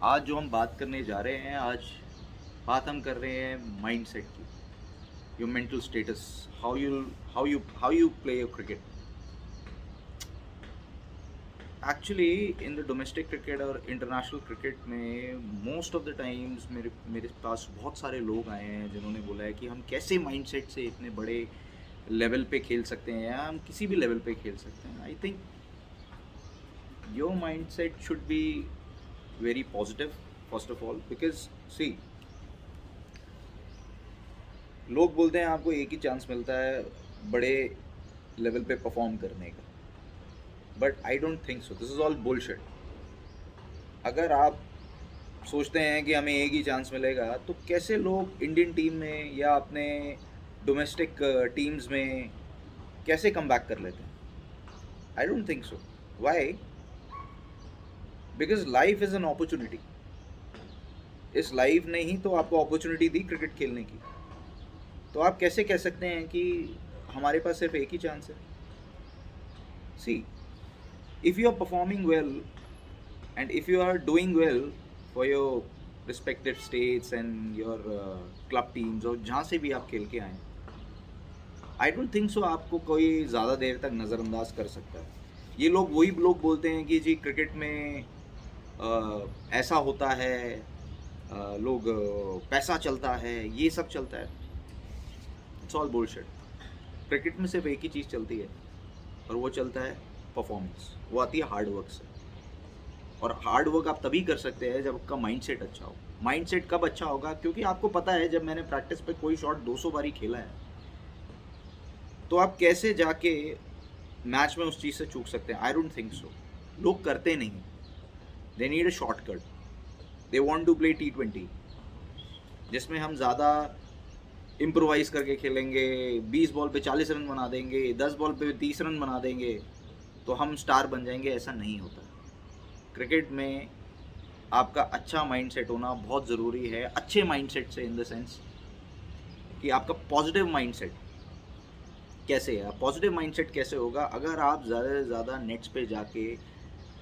आज जो हम बात करने जा रहे हैं, आज बात हम कर रहे हैं माइंडसेट की, your mental status, how you play your cricket. Actually in the domestic cricket और इंटरनेशनल क्रिकेट में मोस्ट ऑफ द टाइम्स मेरे मेरे पास बहुत सारे लोग आए हैं जिन्होंने बोला है कि हम कैसे माइंडसेट से इतने बड़े लेवल पे खेल सकते हैं या हम किसी भी लेवल पे खेल सकते हैं। I think your mindset should be very positive first of all because see, लोग बोलते हैं आपको एक ही चांस मिलता है बड़े लेवल पे परफॉर्म करने का, but I don't think so, this is all bullshit. अगर आप सोचते हैं कि हमें एक ही चांस मिलेगा तो कैसे लोग इंडियन टीम में या अपने डोमेस्टिक टीम्स में कैसे कम बैक कर लेते हैं? I don't think so. Why? Because life is an opportunity. इस लाइफ ने ही तो आपको अपॉर्चुनिटी दी क्रिकेट खेलने की। तो आप कैसे कह सकते हैं कि हमारे पास सिर्फ एक ही चांस है? See, if you are performing well and if you are doing well for your respective states and your club teams और जहाँ से भी आप खेल के आए, आई डोंट थिंक सो आपको कोई ज़्यादा देर तक नज़रअंदाज कर सकता है। ये लोग वही लोग बोलते हैं कि जी क्रिकेट में ऐसा होता है, लोग पैसा चलता है, ये सब चलता है। It's all bullshit. क्रिकेट में सिर्फ एक ही चीज़ चलती है और वो चलता है परफॉर्मेंस। वो आती है हार्ड वर्क से। और हार्ड वर्क आप तभी कर सकते हैं जब आपका माइंडसेट अच्छा हो। माइंडसेट कब अच्छा होगा? क्योंकि आपको पता है जब मैंने प्रैक्टिस पे कोई शॉट 200 बारी खेला है तो आप कैसे जाके मैच में उस चीज़ से चूक सकते हैं? I don't think so. लोग करते नहीं। They need a shortcut. They want to play T20 जिसमें हम ज़्यादा इम्प्रोवाइज़ करके खेलेंगे, 20 बॉल पे 40 रन बना देंगे, 10 बॉल पे 30 रन बना देंगे तो हम स्टार बन जाएंगे। ऐसा नहीं होता। क्रिकेट में आपका अच्छा माइंडसेट होना बहुत ज़रूरी है। अच्छे माइंडसेट से इन द सेंस कि आपका पॉजिटिव माइंडसेट कैसे है। पॉजिटिव माइंडसेट कैसे होगा? अगर आप ज़्यादा से ज़्यादा नेट्स पे जाके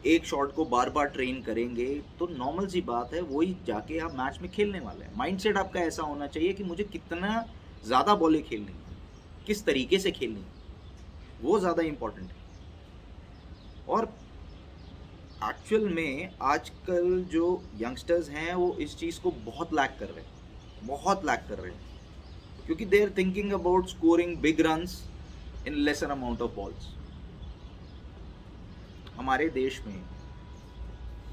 एक शॉट को बार बार ट्रेन करेंगे तो नॉर्मल सी बात है वही जाके आप मैच में खेलने वाले हैं। माइंडसेट आपका ऐसा होना चाहिए कि मुझे कितना ज़्यादा बॉलें खेलनी है, किस तरीके से खेलनी है, वो ज़्यादा इम्पोर्टेंट है। और एक्चुअल में आजकल जो यंगस्टर्स हैं वो इस चीज़ को बहुत लैक कर रहे हैं, बहुत लैक कर रहे हैं, क्योंकि they are thinking about scoring big runs in lesser amount of balls. हमारे देश में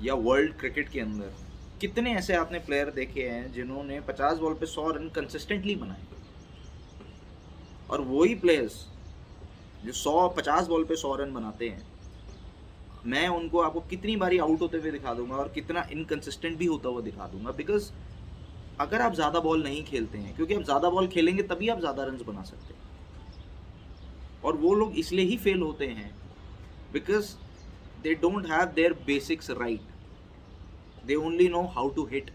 या वर्ल्ड क्रिकेट के अंदर कितने ऐसे आपने प्लेयर देखे हैं जिन्होंने 50 बॉल पे 100 रन कंसिस्टेंटली बनाए? और वही प्लेयर्स जो 150 बॉल पे 100 रन बनाते हैं, मैं उनको आपको कितनी बारी आउट होते हुए दिखा दूंगा और कितना इनकंसिस्टेंट भी होता हुआ दिखा दूंगा। बिकॉज अगर आप ज़्यादा बॉल नहीं खेलते हैं, क्योंकि आप ज़्यादा बॉल खेलेंगे तभी आप ज़्यादा रन बना सकते हैं। और वो लोग इसलिए ही फेल होते हैं because they don't have their basics right. They only know how to hit.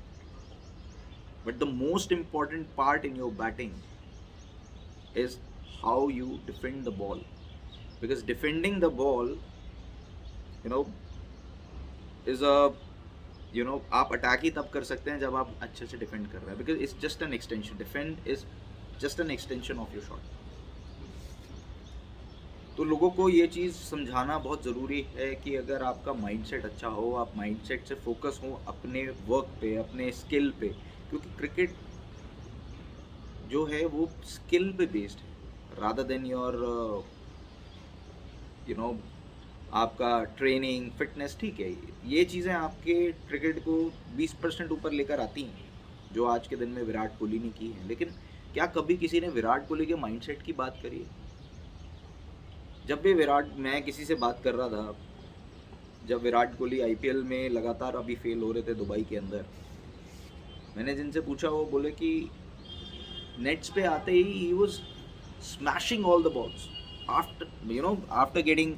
But the most important part in your batting is how you defend the ball. Because defending the ball, you know, is a आप attack ही तब कर सकते हैं जब आप अच्छे से defend कर रहे हैं। Because it's just an extension. Defend is just an extension of your shot. तो लोगों को ये चीज़ समझाना बहुत ज़रूरी है कि अगर आपका माइंडसेट अच्छा हो, आप माइंडसेट से फोकस हो अपने वर्क पे, अपने स्किल पे, क्योंकि क्रिकेट जो है वो स्किल पे बेस्ड है रादर देन योर आपका ट्रेनिंग फिटनेस। ठीक है, ये चीज़ें आपके क्रिकेट को 20% ऊपर लेकर आती हैं जो आज के दिन में विराट कोहली ने की है। लेकिन क्या कभी किसी ने विराट कोहली के माइंडसेट की बात करी है? जब भी मैं किसी से बात कर रहा था, जब विराट कोहली आईपीएल में लगातार अभी फेल हो रहे थे दुबई के अंदर, मैंने जिनसे पूछा वो बोले कि नेट्स पे आते he was smashing all the balls after getting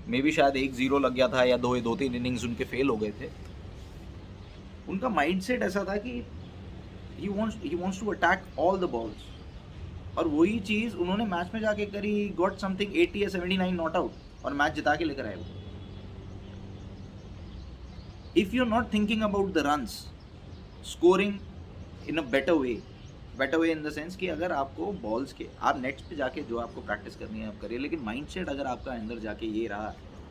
may be शायद 1-0 लग गया था या 2-3 इनिंग्स उनके फेल हो गए थे। उनका माइंडसेट ऐसा था कि he wants to attack all the balls. और वही चीज़ उन्होंने मैच में जाके करी। गॉट समथिंग 80 या 79 नॉट आउट और मैच जिता के लेकर आए वो। If you're not thinking about the runs, scoring in a better way in the sense कि अगर आपको बॉल्स के आप नेट्स पे जाके जो आपको प्रैक्टिस करनी है आप करिए, लेकिन माइंडसेट अगर आपका अंदर जाके ये रहा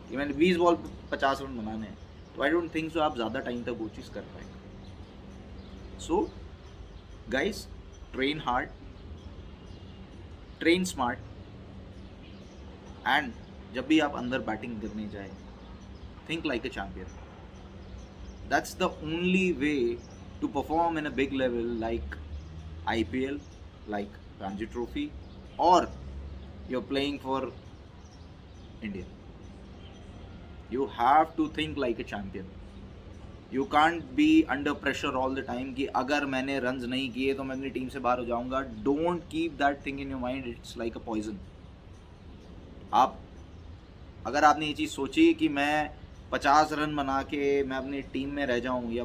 कि मैंने 20 बॉल पे 50 रन बनाने हैं, तो आई डोंट थिंक सो आप ज़्यादा टाइम तक वो चीज़ कर पाएंगे. So guys, train hard, train smart, and जब भी आप अंदर बैटिंग करने जाए, think like a champion. That's the only way to perform in a big level like IPL, like Ranji Trophy, or you're playing for India. You have to think like a champion. You can't be under pressure all the time कि अगर मैंने runs नहीं किए तो मैं अपनी team से बाहर हो जाऊंगा. Don't keep that thing in your mind. It's like a poison. आप अगर आपने ये चीज़ सोची कि मैं 50 रन बना के मैं अपनी टीम में रह जाऊं, या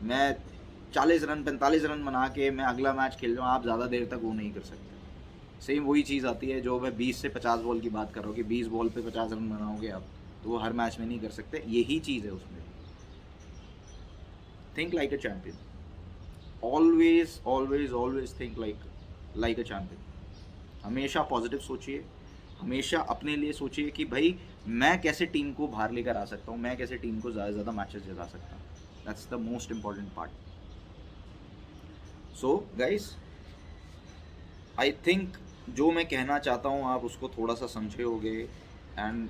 मैं 40 रन 45 रन बना के मैं अगला मैच खेल जाऊँ, आप ज़्यादा देर तक वो नहीं कर सकते. सेम वही चीज़ आती है जो मैं 20 से 50 बॉल की बात कर रहा हूँ कि 20 बॉल पे 50 रन बनाओगे आप, तो वो हर मैच में नहीं कर सकते. यही चीज़ है उसमें. Think like a champion. Always always always think like a champion. हमेशा पॉजिटिव सोचिए, हमेशा अपने लिए सोचिए कि भाई मैं कैसे टीम को बाहर लेकर आ सकता हूँ, मैं कैसे टीम को ज़्यादा से ज़्यादा मैचेस जिता सकता हूँ. That's the most important part. So guys, I think जो मैं कहना चाहता हूँ आप उसको थोड़ा सा समझे होगे. एंड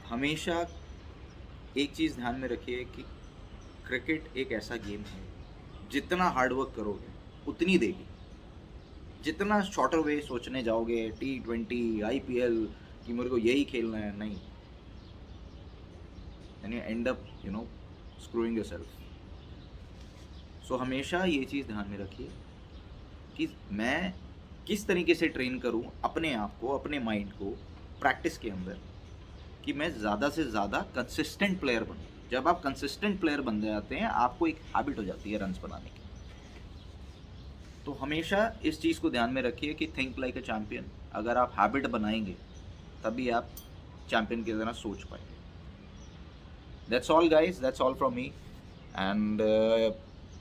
हमेशा एक चीज़ ध्यान में रखिए कि क्रिकेट एक ऐसा गेम है, जितना हार्डवर्क करोगे उतनी देगी. जितना शॉर्टर वे सोचने जाओगे, T20 IPL कि मेरे को यही खेलना है, नहीं, and you end up screwing yourself. So हमेशा ये चीज़ ध्यान में रखिए कि मैं किस तरीके से ट्रेन करूं अपने आप को, अपने माइंड को प्रैक्टिस के अंदर, कि मैं ज़्यादा से ज़्यादा कंसिस्टेंट प्लेयर बनूं. जब आप कंसिस्टेंट प्लेयर बन जाते हैं, आपको एक हैबिट हो जाती है रन्स बनाने की. तो हमेशा इस चीज़ को ध्यान में रखिए कि थिंक लाइक अ चैम्पियन. अगर आप हैबिट बनाएंगे तभी आप चैम्पियन की तरह सोच पाएंगे. That's all guys, that's all from me. And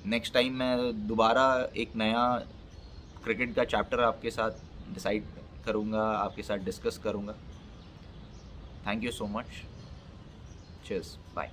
next time मैं दोबारा एक नया क्रिकेट का चैप्टर आपके साथ डिसाइड करूँगा, आपके साथ डिस्कस करूँगा. Thank you so much. Cheers, bye.